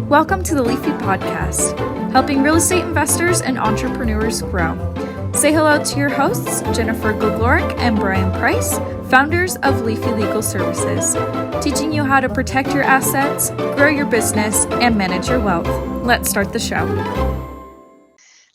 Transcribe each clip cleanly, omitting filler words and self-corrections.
Welcome to the Leafy Podcast, helping real estate investors and entrepreneurs grow. Say hello to your hosts, Jennifer Glorick and Brian Price, founders of Leafy Legal Services, teaching you how to protect your assets, grow your business, and manage your wealth. Let's start the show.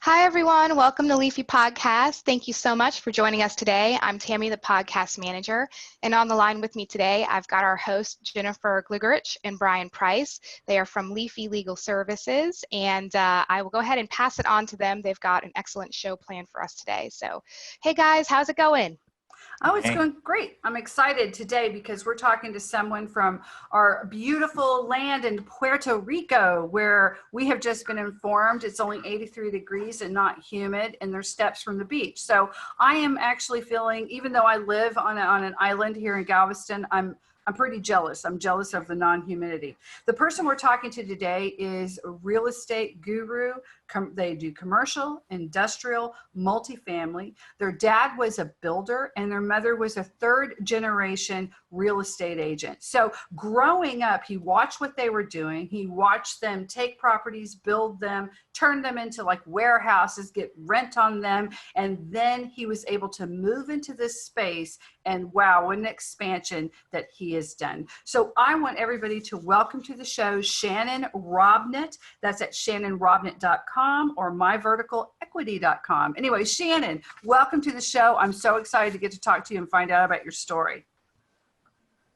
Hi, everyone. Welcome to Leafy Podcast. Thank you so much for joining us today. I'm Tammy, the podcast manager. And on the line with me today, I've got our hosts, Jennifer Glorick and Brian Price. They are from Leafy Legal Services. And I will go ahead and pass it on to them. They've got an excellent show planned for us today. So, hey, guys, how's it going? Oh, it's going great. I'm excited today because we're talking to someone from our beautiful land in Puerto Rico, where we have just been informed it's only 83 degrees and not humid, and there's steps from the beach. So I am actually feeling, even though I live on an island here in Galveston, I'm pretty jealous. I'm jealous of the non-humidity. The person we're talking to today is a real estate guru. They do commercial, industrial, multifamily. Their dad was a builder and their mother was a third generation real estate agent. So growing up, he watched what they were doing. He watched them take properties, build them, turn them into like warehouses, get rent on them. And then he was able to move into this space, and wow, what an expansion that he has done. So I want everybody to welcome to the show Shannon Robnett. That's at shannonrobnett.com or myverticalequity.com. Anyway, Shannon, welcome to the show. I'm so excited to get to talk to you and find out about your story.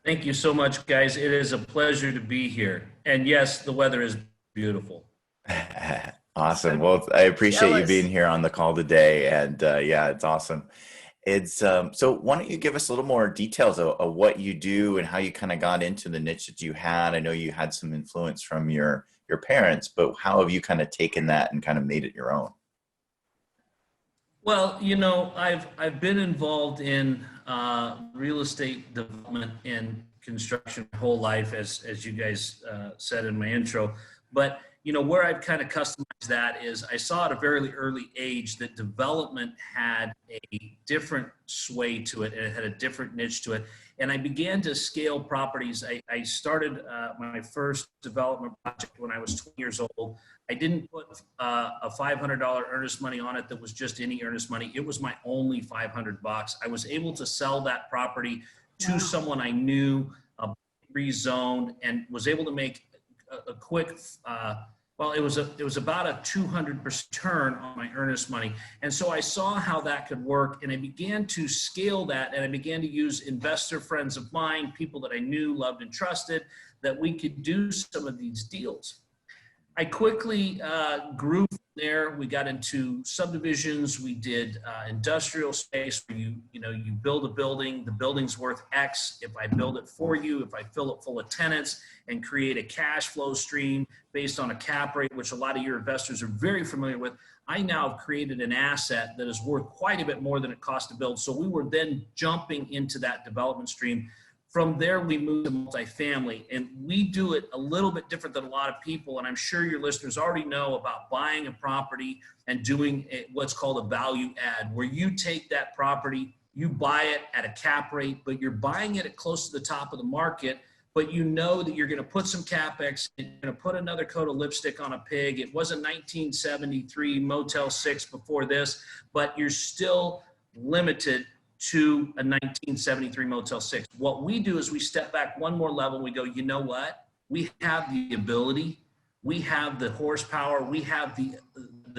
Thank you so much, guys. It is a pleasure to be here. And yes, the weather is beautiful. Awesome. Well, I appreciate you being here on the call today. And yeah, it's awesome. It's so why don't you give us a little more details of what you do and how you kind of got into the niche that you had? I know you had some influence from your parents, but how have you kind of taken that and kind of made it your own? Well, you know, I've been involved in real estate development and construction my whole life, as you guys said in my intro. But you know, where I've kind of customized that is I saw at a very early age that development had a different sway to it. It had a different niche to it. And I began to scale properties. I started my first development project when I was 20 years old. I didn't put a $500 earnest money on it that was just any earnest money. It was my only $500. I was able to sell that property to someone I knew, rezoned, and was able to make a quick well, it was about a 200% turn on my earnest money. And so I saw how that could work, and I began to scale that, and I began to use investor friends of mine, people that I knew, loved, and trusted, that we could do some of these deals. I quickly grew from there. We got into subdivisions. We did industrial space where you build a building, the building's worth X. If I build it for you, if I fill it full of tenants and create a cash flow stream based on a cap rate, which a lot of your investors are very familiar with, I now have created an asset that is worth quite a bit more than it cost to build. So we were then jumping into that development stream. From there, we moved to multifamily, and we do it a little bit different than a lot of people. And I'm sure your listeners already know about buying a property and doing what's called a value add, where you take that property, you buy it at a cap rate, but you're buying it at close to the top of the market. But you know that you're going to put some CapEx, you're going to put another coat of lipstick on a pig. It wasn't 1973 Motel 6 before this, but you're still limited to a 1973 Motel 6. What we do is we step back one more level. We go, you know what? We have the ability, we have the horsepower, we have the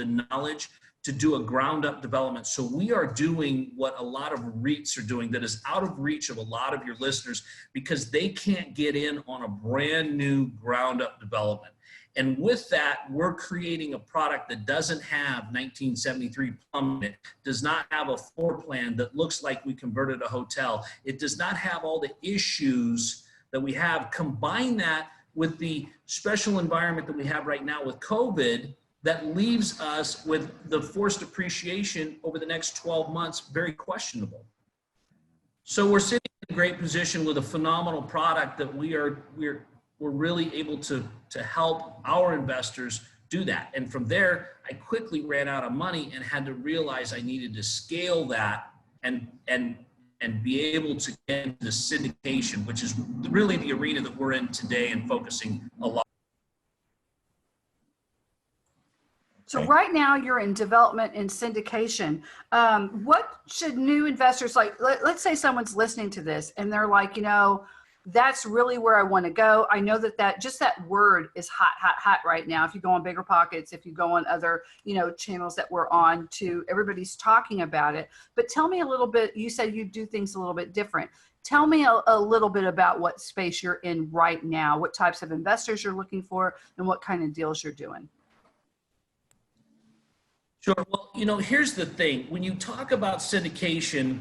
knowledge to do a ground up development. So we are doing what a lot of REITs are doing that is out of reach of a lot of your listeners because they can't get in on a brand new ground up development. And with that, we're creating a product that doesn't have 1973 plumbing. It does not have a floor plan that looks like we converted a hotel. It does not have all the issues that we have. Combine that with the special environment that we have right now with COVID that leaves us with the forced appreciation over the next 12 months very questionable. So we're sitting in a great position with a phenomenal product that we're really able to help our investors do that. And from there, I quickly ran out of money and had to realize I needed to scale that and be able to get into syndication, which is really the arena that we're in today and focusing a lot. So right now you're in development and syndication. What should new investors like, let's say someone's listening to this and they're like, that's really where I want to go. I know that just that word is hot right now. If you go on Bigger Pockets, if you go on other, channels that we're on to, everybody's talking about it. But tell me a little bit, you said you do things a little bit different. Tell me a little bit about what space you're in right now, what types of investors you're looking for, and what kind of deals you're doing. Sure. Well, here's the thing. When you talk about syndication,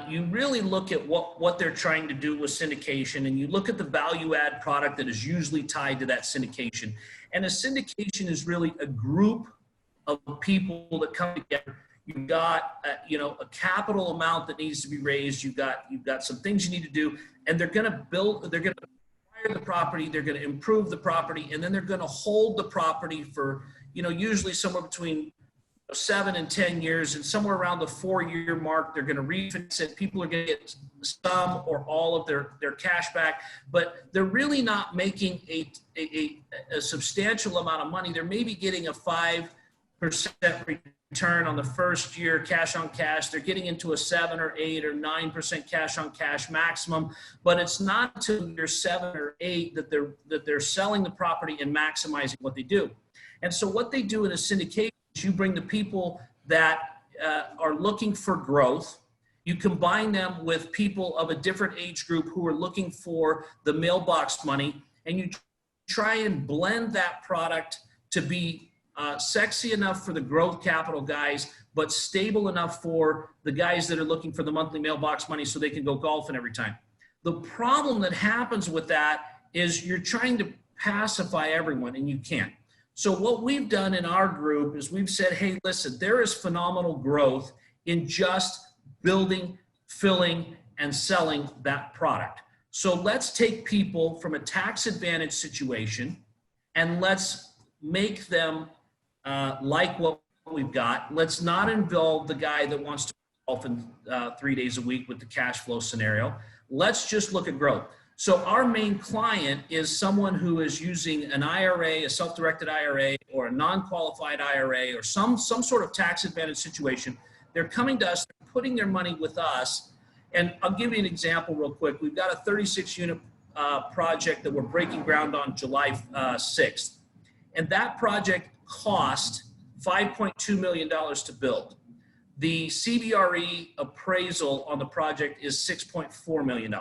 you really look at what they're trying to do with syndication, and you look at the value add product that is usually tied to that syndication. And a syndication is really a group of people that come together. You've got a capital amount that needs to be raised. You've got some things you need to do, and they're going to acquire the property, they're going to improve the property, and then they're going to hold the property for usually somewhere between 7 and 10 years, and somewhere around the 4-year mark, they're going to refinance it. People are going to get some or all of their cash back, but they're really not making a substantial amount of money. They're maybe getting a 5% return on the first year, cash on cash. They're getting into a 7 or 8 or 9% cash on cash maximum, but it's not until year 7 or 8 that they're selling the property and maximizing what they do. And so what they do in a syndication, you bring the people that are looking for growth. You combine them with people of a different age group who are looking for the mailbox money, and you try and blend that product to be sexy enough for the growth capital guys, but stable enough for the guys that are looking for the monthly mailbox money so they can go golfing every time. The problem that happens with that is you're trying to pacify everyone, and you can't. So what we've done in our group is we've said, hey, listen, there is phenomenal growth in just building, filling, and selling that product. So let's take people from a tax advantage situation and let's make them like what we've got. Let's not involve the guy that wants to golf in 3 days a week with the cash flow scenario. Let's just look at growth. So our main client is someone who is using an IRA, a self-directed IRA, or a non-qualified IRA, or some sort of tax advantage situation. They're coming to us, they're putting their money with us. And I'll give you an example real quick. We've got a 36-unit project that we're breaking ground on July 6th. And that project cost $5.2 million to build. The CBRE appraisal on the project is $6.4 million.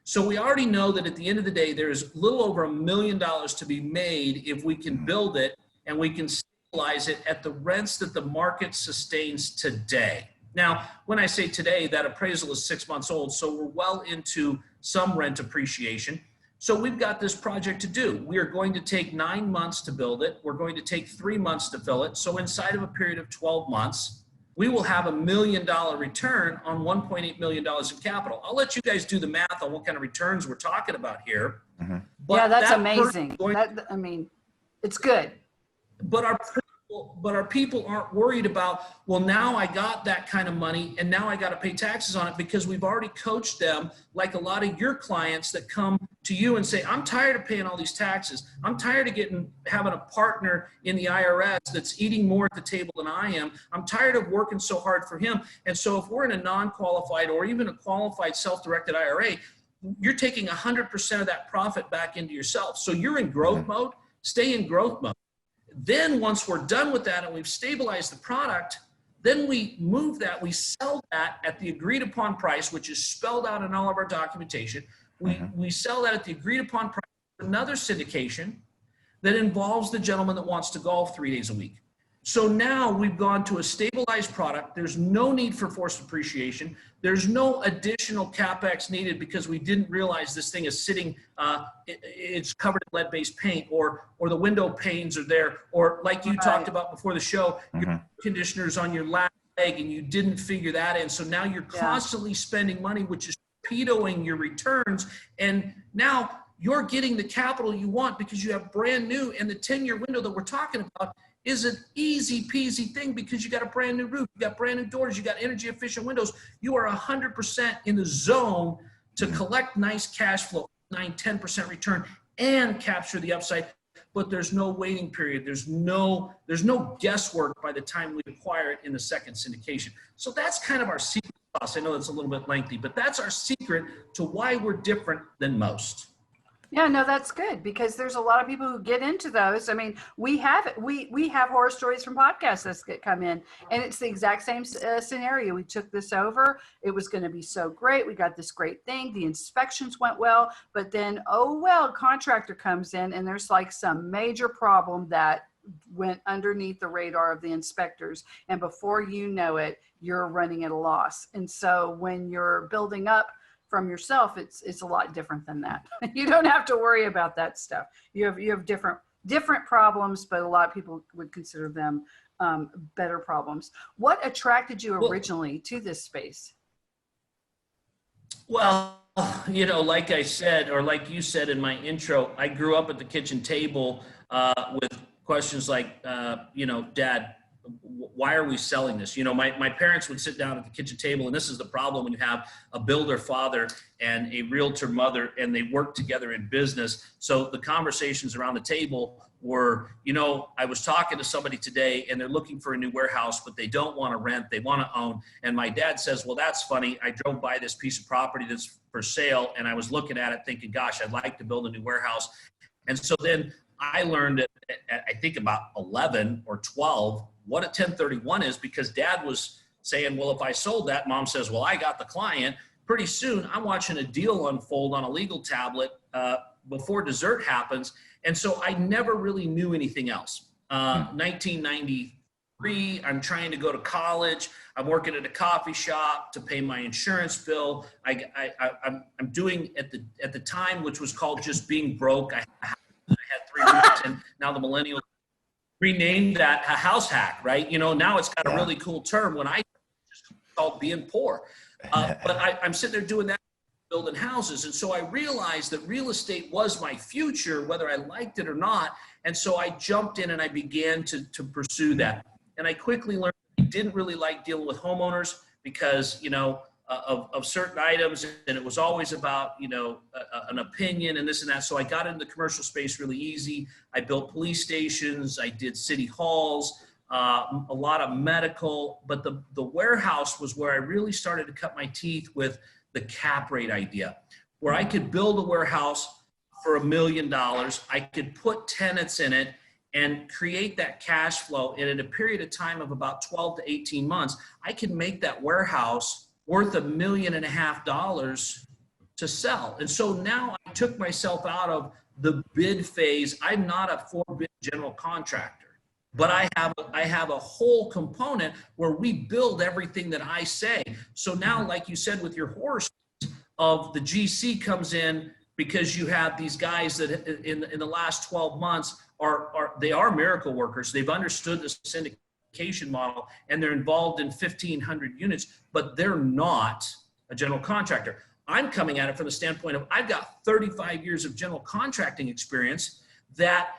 So we already know that at the end of the day, there's a little over $1 million to be made if we can build it and we can stabilize it at the rents that the market sustains today. Now, when I say today, that appraisal is 6 months old, so we're well into some rent appreciation. So we've got this project to do. We are going to take 9 months to build it. We're going to take 3 months to fill it. So inside of a period of 12 months, we will have $1 million return on $1.8 million in capital. I'll let you guys do the math on what kind of returns we're talking about here. Mm-hmm. Yeah, that's amazing. It's good. But our people aren't worried about, well, now I got that kind of money and now I got to pay taxes on it, because we've already coached them, like a lot of your clients that come to you and say, I'm tired of paying all these taxes. I'm tired of having a partner in the IRS that's eating more at the table than I am. I'm tired of working so hard for him. And so if we're in a non-qualified or even a qualified self-directed IRA, you're taking 100% of that profit back into yourself. So you're in growth mode, stay in growth mode. Then once we're done with that and we've stabilized the product, then we move that, we sell that at the agreed upon price, which is spelled out in all of our documentation. We sell that at the agreed upon price for another syndication that involves the gentleman that wants to golf 3 days a week. So now we've gone to a stabilized product. There's no need for forced appreciation. There's no additional CapEx needed because we didn't realize this thing is sitting, it's covered in lead-based paint, or the window panes are there, or like you talked about before the show, your conditioner's on your last leg and you didn't figure that in. So now you're constantly spending money, which is torpedoing your returns. And now you're getting the capital you want because you have brand new, and the 10-year window that we're talking about is an easy peasy thing because you got a brand new roof, you got brand new doors, you got energy efficient windows. You are 100% in the zone to collect nice cash flow, 9-10% return, and capture the upside. but there's no waiting period. There's no guesswork by the time we acquire it in the second syndication. So that's kind of our secret sauce. I know it's a little bit lengthy, but that's our secret to why we're different than most. Yeah, no, that's good, because there's a lot of people who get into those. I mean, we have horror stories from podcasts that come in, and it's the exact same scenario. We took this over. It was going to be so great. We got this great thing. The inspections went well, but then, contractor comes in, and there's like some major problem that went underneath the radar of the inspectors. And before you know it, you're running at a loss. And so when you're building up from yourself, it's a lot different than that. You don't have to worry about that stuff. You have different problems, but a lot of people would consider them better problems. What attracted you originally to this space? Well, like I said, or like you said in my intro, I grew up at the kitchen table with questions like, Dad, why are we selling this? My parents would sit down at the kitchen table, and this is the problem when you have a builder father and a realtor mother, and they work together in business. So the conversations around the table were, I was talking to somebody today, and they're looking for a new warehouse, but they don't want to rent, they want to own. And my dad says, well, that's funny. I drove by this piece of property that's for sale, and I was looking at it thinking, gosh, I'd like to build a new warehouse. And so then I learned at I think about 11 or 12, what a 1031 is, because Dad was saying, well, if I sold that, Mom says, well, I got the client. Pretty soon I'm watching a deal unfold on a legal tablet before dessert happens. And so I never really knew anything else. 1993, I'm trying to go to college. I'm working at a coffee shop to pay my insurance bill. I'm doing at the time, which was called just being broke. I had 3 weeks, and now the millennials renamed that a house hack, right? Now it's got a really cool term when I just called being poor. But I'm sitting there doing that, building houses. And so I realized that real estate was my future, whether I liked it or not. And so I jumped in and I began to pursue that. And I quickly learned I didn't really like dealing with homeowners because, of certain items, and it was always about, an opinion and this and that. So I got into the commercial space really easy. I built police stations. I did city halls, a lot of medical, but the warehouse was where I really started to cut my teeth with the cap rate idea, where I could build a warehouse for $1 million. I could put tenants in it and create that cash flow. And in a period of time of about 12 to 18 months, I could make that warehouse worth $1.5 million to sell. And so now I took myself out of the bid phase. I'm not a 4-bid general contractor, but I have a whole component where we build everything that I say. So now, like you said, with your horror stories of the GC comes in because you have these guys that in the last 12 months they are miracle workers. They've understood the syndication model, and they're involved in 1,500 units, but they're not a general contractor. I'm coming at it from the standpoint of I've got 35 years of general contracting experience that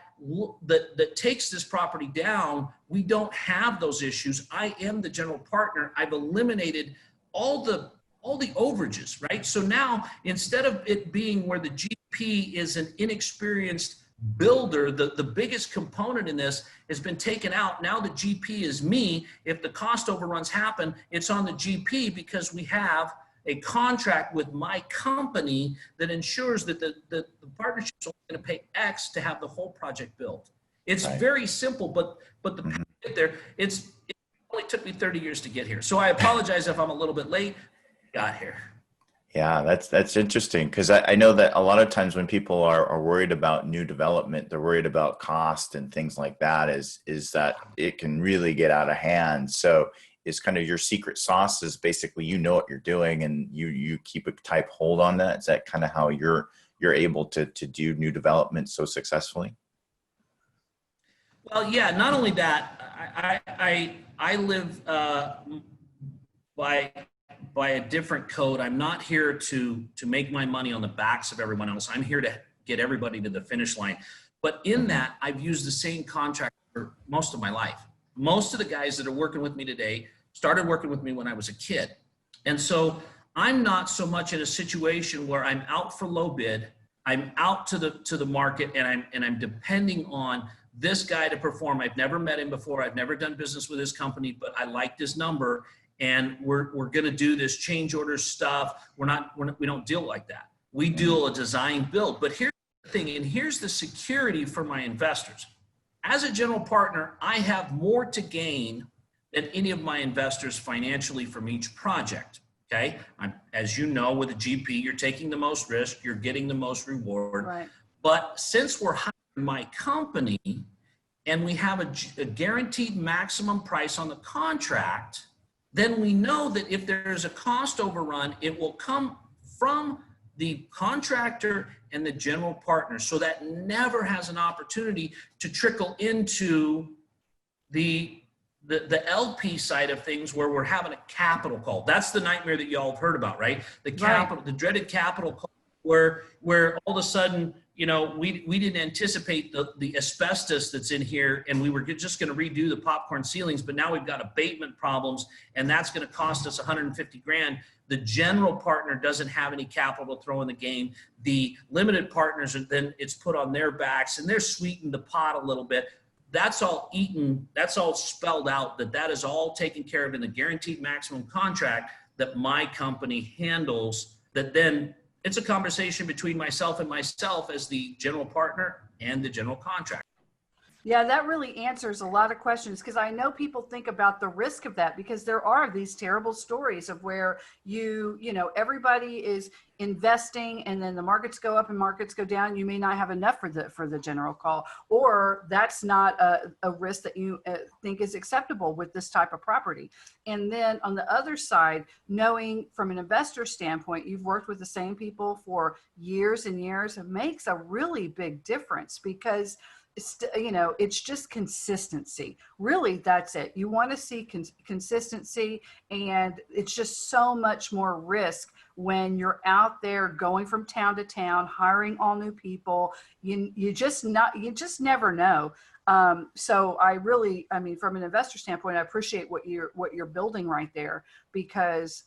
takes this property down. We don't have those issues. I am the general partner. I've eliminated all the overages, right? So now, instead of it being where the GP is an inexperienced builder, the biggest component in this has been taken out. Now the GP is me. If the cost overruns happen, it's on the GP, because we have a contract with my company that ensures that the partnership is only going to pay X to have the whole project built. It's very simple, but the get there, it only took me 30 years to get here. So I apologize if I'm a little bit late. Got here. Yeah, that's interesting, because I know that a lot of times when people are worried about new development, they're worried about cost and things like that, is that it can really get out of hand. So it's kind of your secret sauce is basically, what you're doing, and you keep a tight hold on that. Is that kind of how you're able to do new development so successfully? Well, yeah, not only that, I live by a different code. I'm not here to make my money on the backs of everyone else. I'm here to get everybody to the finish line. But in that, I've used the same contract for most of my life. Most of the guys that are working with me today started working with me when I was a kid. And so I'm not so much in a situation where I'm out for low bid. I'm out to the market, and I'm depending on this guy to perform. I've never met him before. I've never done business with his company, but I like this number, and we're going to do this change order stuff. We don't deal like that. We deal a design build. But here's the thing, and here's the security for my investors. As a general partner, I have more to gain than any of my investors financially from each project. Okay, as you know, with a GP, you're taking the most risk, you're getting the most reward. Right. But since we're hiring my company and we have a guaranteed maximum price on the contract, then we know that if there's a cost overrun, it will come from the contractor and the general partner. So that never has an opportunity to trickle into the LP side of things, where we're having a capital call. That's the nightmare that y'all have heard about, right? The capital, the dreaded capital call, where all of a sudden, we didn't anticipate the asbestos that's in here, and we were just going to redo the popcorn ceilings, but now we've got abatement problems, and that's going to cost us $150,000. The general partner doesn't have any capital to throw in the game. The limited partners, then it's put on their backs, and they're sweetened the pot a little bit. That's all eaten. That's all spelled out, that is all taken care of in the guaranteed maximum contract that my company handles. That then it's a conversation between myself as the general partner and the general contractor. Yeah, that really answers a lot of questions, because I know people think about the risk of that, because there are these terrible stories of where everybody is investing and then the markets go up and markets go down. You may not have enough for the general call, or that's not a risk that you think is acceptable with this type of property. And then on the other side, knowing from an investor standpoint, you've worked with the same people for years and years, it makes a really big difference, because it's just consistency. Really, that's it. You want to see consistency, and it's just so much more risk when you're out there going from town to town, hiring all new people. You just never know. So from an investor standpoint, I appreciate what you're building right there, because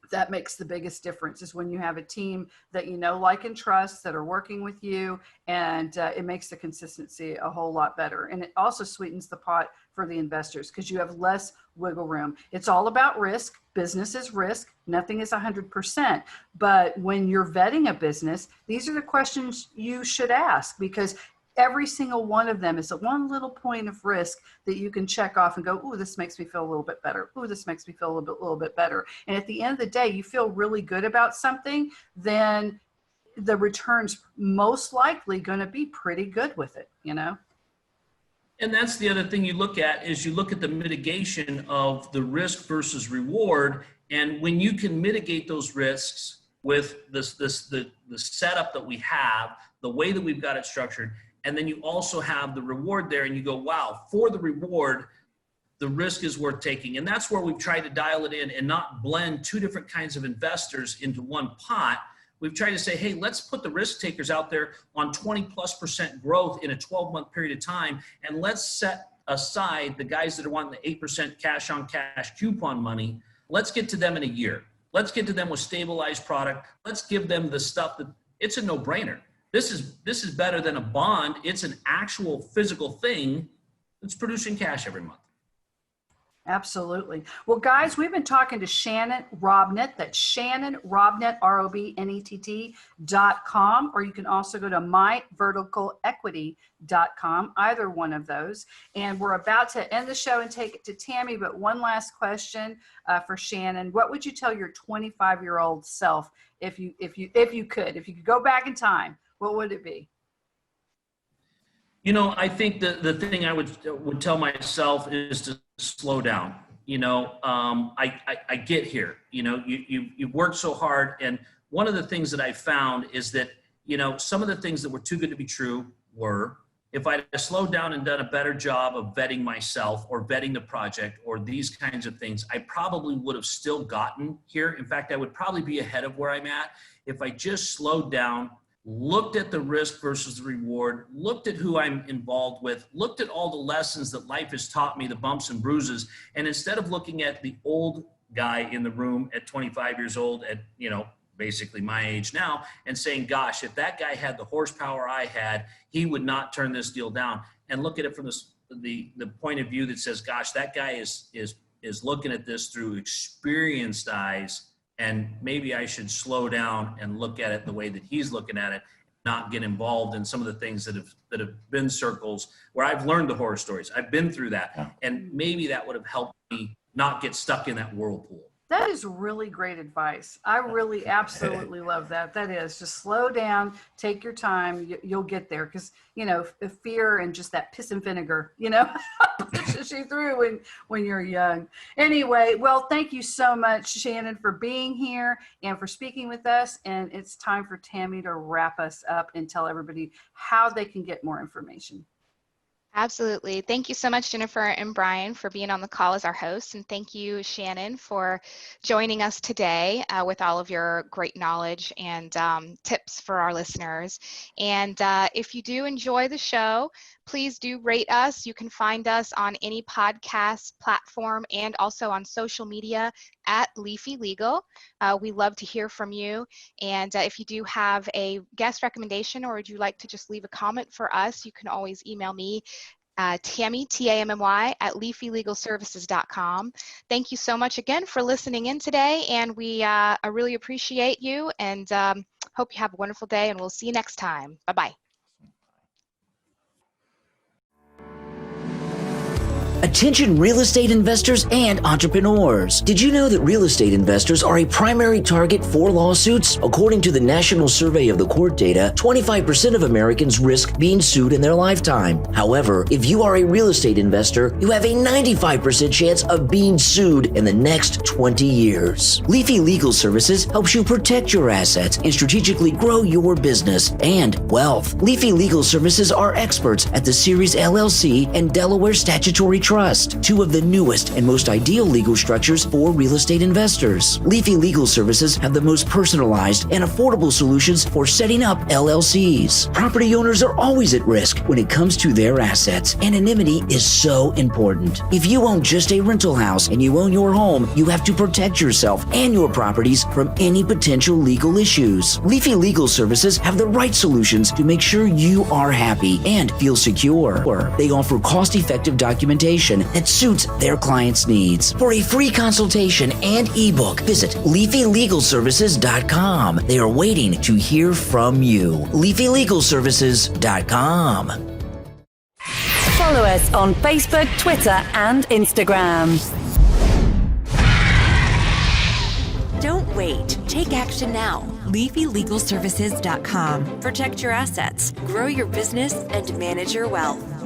that makes the biggest difference, is when you have a team that like and trust, that are working with you, and it makes the consistency a whole lot better. And it also sweetens the pot for the investors, because you have less wiggle room. It's all about risk. Business is risk. Nothing is 100%. But when you're vetting a business, these are the questions you should ask, because every single one of them is a one little point of risk that you can check off and go, ooh, this makes me feel a little bit better. Ooh, this makes me feel a little bit better. And at the end of the day, you feel really good about something, then the return's most likely going to be pretty good with it, And that's the other thing you look at, is you look at the mitigation of the risk versus reward. And when you can mitigate those risks with the setup that we have, the way that we've got it structured, and then you also have the reward there, and you go, wow, for the reward, the risk is worth taking. And that's where we've tried to dial it in and not blend two different kinds of investors into one pot. We've tried to say, hey, let's put the risk takers out there on 20+% growth in a 12-month period of time, and let's set aside the guys that are wanting the 8% cash on cash coupon money. Let's get to them in a year. Let's get to them with stabilized product. Let's give them the stuff that it's a no-brainer. This is better than a bond. It's an actual physical thing that's producing cash every month. Absolutely. Well, guys, we've been talking to Shannon Robnett. That's Shannon Robnett, ROBNETT.com, or you can also go to myverticalequity.com, either one of those. And we're about to end the show and take it to Tammy, but one last question for Shannon. What would you tell your 25-year-old self if you could go back in time? What would it be? I think the thing I would tell myself is to slow down. I get here. You worked so hard, and one of the things that I found is that some of the things that were too good to be true were, if I'd slowed down and done a better job of vetting myself or vetting the project or these kinds of things, I probably would have still gotten here. In fact, I would probably be ahead of where I'm at if I just slowed down, looked at the risk versus the reward, looked at who I'm involved with, looked at all the lessons that life has taught me, the bumps and bruises. And instead of looking at the old guy in the room at 25 years old at, basically my age now, and saying, gosh, if that guy had the horsepower I had, he would not turn this deal down. And look at it from the point of view that says, gosh, that guy is looking at this through experienced eyes, and maybe I should slow down and look at it the way that he's looking at it, not get involved in some of the things that have been circles where I've learned the horror stories. I've been through that. Yeah. And maybe that would have helped me not get stuck in that whirlpool. That is really great advice. I really absolutely love that. That is, just slow down, take your time. You'll get there, because, fear and just that piss and vinegar, pushes you through when you're young. Anyway, well, thank you so much, Shannon, for being here and for speaking with us. And it's time for Tammy to wrap us up and tell everybody how they can get more information. Absolutely. Thank you so much, Jennifer and Brian, for being on the call as our hosts. And thank you, Shannon, for joining us today with all of your great knowledge and tips for our listeners. And if you do enjoy the show, please do rate us. You can find us on any podcast platform and also on social media at Leafy Legal. We love to hear from you. And if you do have a guest recommendation, or would you like to just leave a comment for us, you can always email me, Tammy, Tammy, at leafylegalservices.com. Thank you so much again for listening in today. And I really appreciate you, and hope you have a wonderful day, and we'll see you next time. Bye-bye. Attention real estate investors and entrepreneurs. Did you know that real estate investors are a primary target for lawsuits? According to the National Survey of the Court data, 25% of Americans risk being sued in their lifetime. However, if you are a real estate investor, you have a 95% chance of being sued in the next 20 years. Leafy Legal Services helps you protect your assets and strategically grow your business and wealth. Leafy Legal Services are experts at the Series LLC and Delaware Statutory Trust, two of the newest and most ideal legal structures for real estate investors. Leafy Legal Services have the most personalized and affordable solutions for setting up LLCs. Property owners are always at risk when it comes to their assets. Anonymity is so important. If you own just a rental house and you own your home, you have to protect yourself and your properties from any potential legal issues. Leafy Legal Services have the right solutions to make sure you are happy and feel secure. They offer cost-effective documentation that suits their clients' needs. For a free consultation and ebook, visit leafylegalservices.com. They are waiting to hear from you. leafylegalservices.com. Follow us on Facebook, Twitter, and Instagram. Don't wait. Take action now. LeafyLegalServices.com. Protect your assets, grow your business, and manage your wealth.